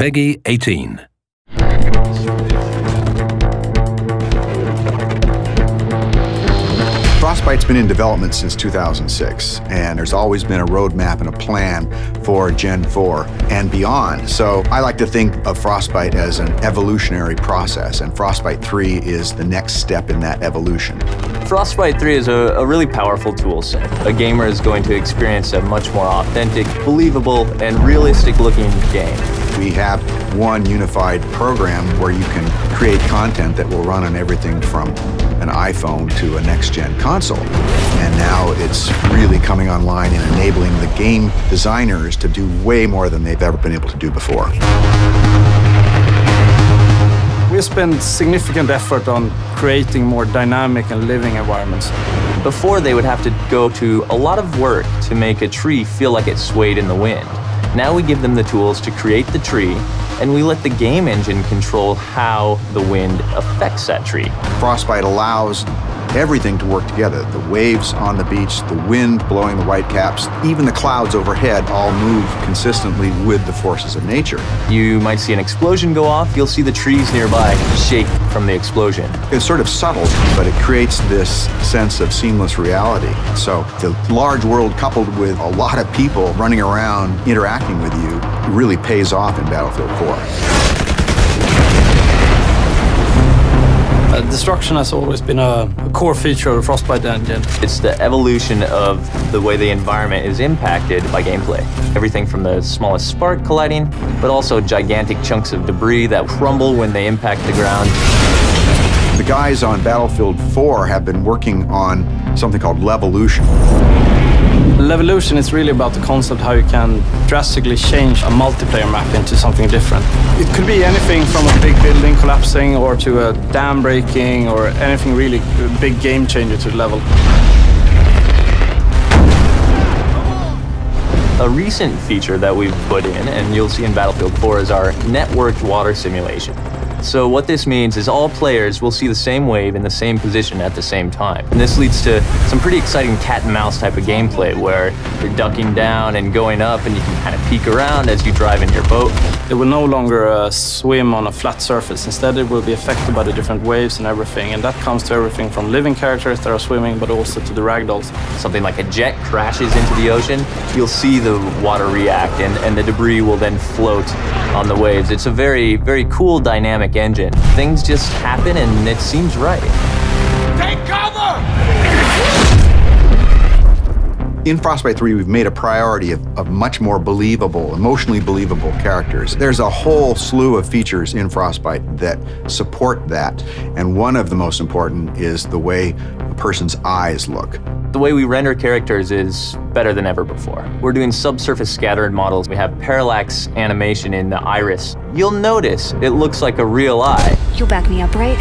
Peggy 18. Frostbite's been in development since 2006, and there's always been a roadmap and a plan for Gen 4 and beyond. So I like to think of Frostbite as an evolutionary process, and Frostbite 3 is the next step in that evolution. Frostbite 3 is a really powerful tool set. A gamer is going to experience a much more authentic, believable, and realistic-looking game. We have one unified program where you can create content that will run on everything from an iPhone to a next-gen console. And now it's really coming online and enabling the game designers to do way more than they've ever been able to do before. We spend significant effort on creating more dynamic and living environments. Before, they would have to go to a lot of work to make a tree feel like it swayed in the wind. Now we give them the tools to create the tree, and we let the game engine control how the wind affects that tree. Frostbite allows everything to work together. The waves on the beach, the wind blowing the whitecaps, even the clouds overhead all move consistently with the forces of nature. You might see an explosion go off, you'll see the trees nearby shake from the explosion. It's sort of subtle, but it creates this sense of seamless reality. So the large world coupled with a lot of people running around interacting with you really pays off in Battlefield 4. Destruction has always been a core feature of the Frostbite engine. It's the evolution of the way the environment is impacted by gameplay. Everything from the smallest spark colliding, but also gigantic chunks of debris that crumble when they impact the ground. The guys on Battlefield 4 have been working on something called Levolution. Levolution is really about the concept how you can drastically change a multiplayer map into something different. It could be anything from a big building collapsing or to a dam breaking or anything really big game changer to the level. A recent feature that we've put in, and you'll see in Battlefield 4, is our networked water simulation. So what this means is all players will see the same wave in the same position at the same time. And this leads to some pretty exciting cat and mouse type of gameplay where you're ducking down and going up and you can kind of peek around as you drive in your boat. It will no longer swim on a flat surface. Instead, it will be affected by the different waves and everything. And that comes to everything from living characters that are swimming, but also to the ragdolls. Something like a jet crashes into the ocean, you'll see the water react and the debris will then float on the waves. It's a very, very cool dynamic engine. Things just happen and it seems right. Take cover! In Frostbite 3, we've made a priority of much more believable, emotionally believable characters. There's a whole slew of features in Frostbite that support that, and one of the most important is the way a person's eyes look. The way we render characters is better than ever before. We're doing subsurface scattered models. We have parallax animation in the iris. You'll notice it looks like a real eye. You'll back me up, right?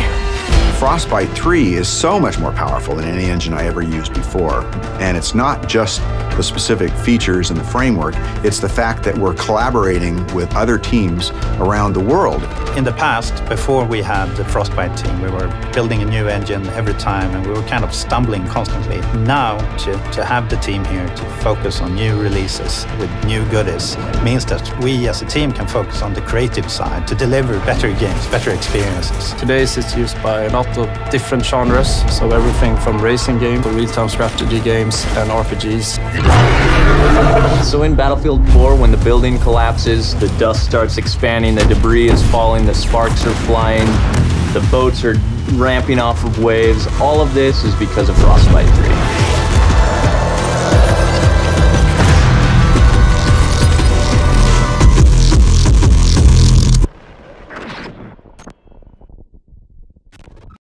Frostbite 3 is so much more powerful than any engine I ever used before. And it's not just the specific features and the framework, it's the fact that we're collaborating with other teams around the world. In the past, before we had the Frostbite team, we were building a new engine every time and we were kind of stumbling constantly. Now, to have the team here to focus on new releases with new goodies means that we as a team can focus on the creative side to deliver better games, better experiences. Today it's used by a lot of different genres, so everything from racing games to real-time strategy games and RPGs. So in Battlefield 4, when the building collapses, the dust starts expanding, the debris is falling, the sparks are flying, the boats are ramping off of waves, all of this is because of Frostbite 3.